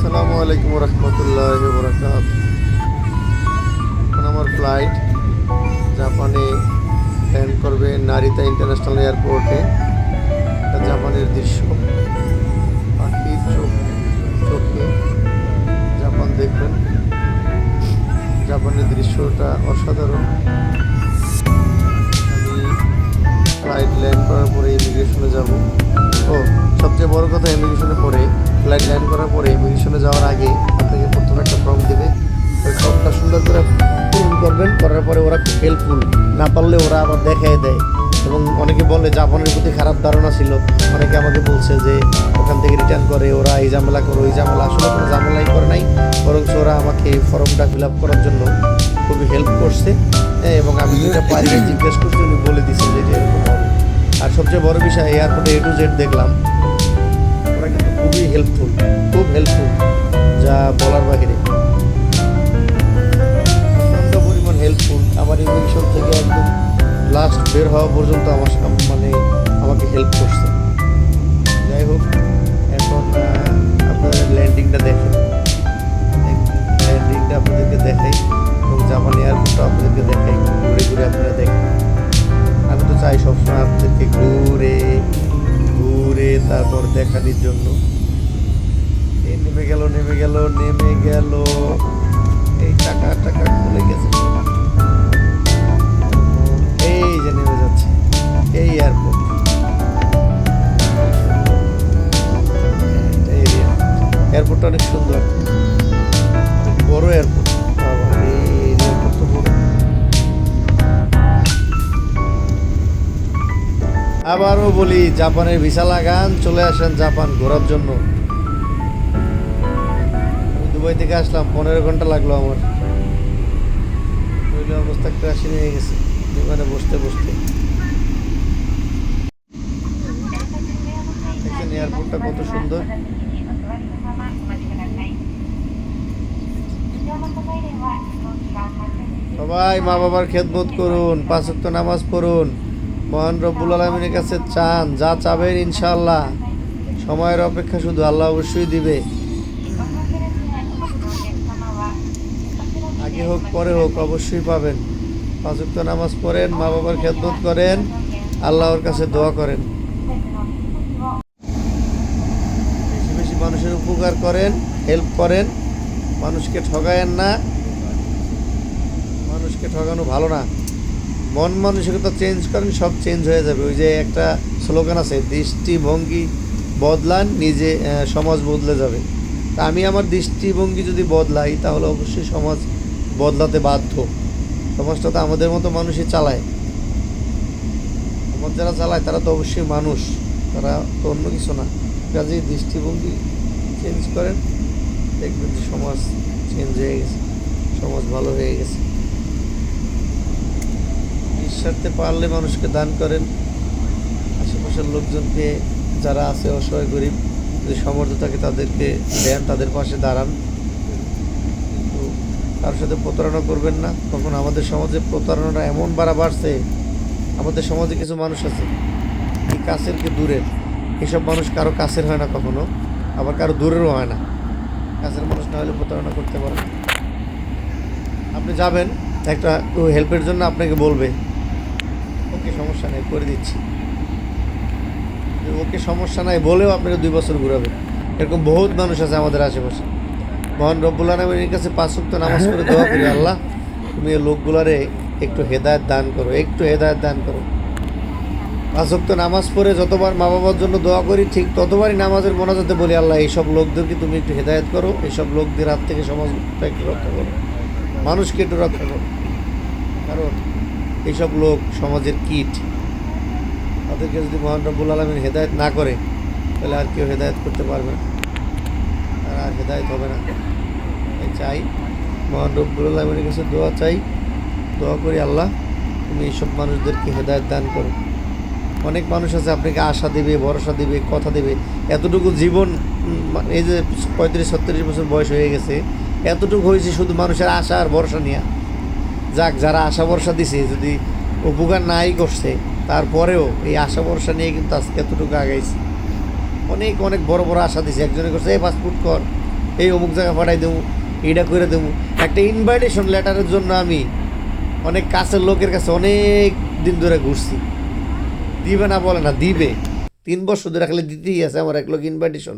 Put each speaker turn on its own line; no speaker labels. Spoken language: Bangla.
আসসালামু আলাইকুম রহমতুল্লাহ বরকাত। এখন আমার ফ্লাইট জাপানে ল্যান্ড করবে নারিতা ইন্টারন্যাশনাল এয়ারপোর্টে। এটা জাপানের দৃশ্য, পাখির চোখে জাপান দেখবেন। জাপানের দৃশ্যটা অসাধারণ। আমি ফ্লাইট ল্যান্ড করার পরে ইমিগ্রেশনে যাব। ও সবচেয়ে বড় কথা, ইমিগ্রেশনে পরে ফ্লাইট ল্যান্ড করার পরে ইমিগ্রেশনে যাওয়ার আগে আপনাকে প্রথমে একটা ফর্ম দেবে। ওই ফর্মটা সুন্দর করে পূরণ করবেন। করার পরে ওরা খুব হেল্পফুল, না পারলে ওরা আবার দেখাই দেয়। এবং অনেকে বলে জাপানের প্রতি খারাপ ধারণা ছিল, অনেকে আমাকে বলছে যে ওখান থেকে রিটার্ন করে ওরা এই ঝামেলা করে ওই ঝামেলা। আসলে কোনো ঝামেলাই করে নাই, বরং ওরা আমাকে এই ফর্মটা ফিল আপ করার জন্য খুবই হেল্প করছে। এবং আমি যেটা পারি জিজ্ঞেস করছি, উনি বলে দিচ্ছে যে এটা এরকম হবে। আর সবচেয়ে বড় বিষয়, এয়ারপোর্টে A to Z দেখলাম, ওরা কিন্তু খুবই হেল্পফুল, খুব হেল্পফুল, যা বলার বাহিরে। প্রচণ্ড পরিমাণ হেল্পফুল। আমার ইমিগ্রেশন থেকে একদম লাস্ট বের হওয়া পর্যন্ত আমাকে হেল্প করছে। যাই হোক, এখন আপনাদের ল্যান্ডিংটা দেখেন। ল্যান্ডিংটা আপনাদেরকে দেখাই এবং জাপান এয়ারপোর্টটা আপনাদেরকে দেখাই, ঘুরে ঘুরে আপনারা দেখেন। আমি তো চাই সবসময় আপনাদেরকে ঘুরে ঘুরে তারপর দেখানোর জন্য। নেমে গেল, এই টাকা খুলে গেছে, এই যে নেমে যাচ্ছে এই এয়ারপোর্ট। এয়ারপোর্টটা অনেক সুন্দর, বড় এয়ারপোর্ট। এই এয়ারপোর্ট তো বড়। আবারও বলি, জাপানের ভিসা লাগান, চলে আসেন জাপান ঘোরার জন্য। আমি দুবাই থেকে আসলাম, 15 ঘন্টা লাগলো আমার। অবস্থা ক্রাশিং হয়ে গেছে বিমানে বসতে বসতে। দেখছেন এয়ারপোর্টটা কত সুন্দর। সবাই মা বাবার খেদমত করুন, 5 ওয়াক্ত নামাজ পড়ুন, মহান রব্বুল আলামিনের কাছে চান, যা চাবেন ইনশাআল্লাহ। সময়ের অপেক্ষা শুধু, আল্লাহ অবশ্যই দিবে। আগে হোক পরে হোক অবশ্যই পাবেন। 5 ওয়াক্ত নামাজ পড়েন, মা বাবার খেদমত করেন, আল্লাহর কাছে দোয়া করেন, বেশি বেশি মানুষের উপকার করেন, হেল্প করেন, মানুষকে ঠগায়েন না। মানুষকে ঠগানো ভালো না। মন মানসিকতা চেঞ্জ করেন, সব চেঞ্জ হয়ে যাবে। ওই যে একটা স্লোগান আছে, দৃষ্টিভঙ্গি বদলান, নিজে সমাজ বদলে যাবে। তা আমি আমার দৃষ্টিভঙ্গি যদি বদলাই, তাহলে অবশ্যই সমাজ বদলাতে বাধ্য। সমাজটা তো আমাদের মতো মানুষই চালায়। সমাজ যারা চালায় তারা তো অবশ্যই মানুষ, তারা তো অন্য কিছু না। কাজেই দৃষ্টিভঙ্গি চেঞ্জ করেন, দেখবেন যে সমাজ চেঞ্জ হয়ে গেছে, সমাজ ভালো হয়ে গেছে। নিঃস্বার্থে পারলে মানুষকে দান করেন। আশেপাশের লোকজনকে, যারা আছে অসহায় গরিব, যদি সামর্থ্য থাকে তাদেরকে দেন, তাদের পাশে দাঁড়ান। কিন্তু কারোর সাথে প্রতারণা করবেন না। তখন আমাদের সমাজে প্রতারণাটা এমন বাড়ছে। আমাদের সমাজে কিছু মানুষ আছে, কি কাছের কি দূরের, এসব মানুষ কারো কাছের হয় না কখনো, আবার কারো দূরেরও হয় না। কাছের মানুষ না হলে প্রতারণা করতে পারে। আপনি যাবেন, একটা হেল্পের জন্য আপনাকে বলবে, ওকে সমস্যা নেই করে দিচ্ছি, ওকে সমস্যা নাই বলেও আপনাকে 2 বছর ঘুরাবে। এরকম বহুত মানুষ আছে আমাদের আশেপাশে। মহান রব্বুল আলামিনের কাছে 5 ওয়াক্ত নামাজ পড়ে দোয়া করি, আল্লাহ তুমি এই লোকগুলারে একটু হেদায়েত দান করো, একটু হেদায়েত দান করো। 5 ওয়াক্ত নামাজ পড়ে যতবার মা বাবার জন্য দোয়া করি, ঠিক ততবারই নামাজের মোনাজাতে বলি, আল্লাহ এইসব লোকদেরকে তুমি একটু হেদায়েত করো, এইসব লোকদের হাত থেকে সমাজটা একটু রক্ষা করো, মানুষকে একটু রক্ষা করো। কারণ এইসব লোক সমাজের কীট। তাদেরকে যদি মহান রব্বুল আলামিন হেদায়েত না করে, তাহলে আর কেউ হেদায়েত করতে পারবে না, আর হেদায়েত হবে না। তাই চাই, মহান রব্বুল আলামিনের কাছে দোয়া চাই, দোয়া করি, আল্লাহ তুমি এইসব মানুষদেরকে হেদায়েত দান করো। অনেক মানুষ আছে আপনাকে আশা দেবে, ভরসা দেবে, কথা দেবে। এতটুকু জীবন, এই যে 35-36 বছর বয়স হয়ে গেছে, এতটুকু হয়েছে শুধু মানুষের আশা আর ভরসা নিয়ে। যাক, যারা আশা ভরসা দিছে, যদি উপকার নাই করছে, তারপরেও এই আশা ভরসা নিয়ে কিন্তু আজকে এতটুকু আগাইছে। অনেক অনেক বড় বড় আশা দিছে। একজনে করছে এই পাসপোর্ট কর, এই অমুক জায়গা পাঠাই দেবো, এইটা করে দেবো। একটা ইনভাইটেশন লেটারের জন্য আমি অনেক কাছের লোকের কাছে অনেক দিন ধরে ঘুরছি। দিবে না বলে না, দিবে। 3 বছর ধরে খালি দিতেই আছে আমার এক লোক ইনভাইটেশন।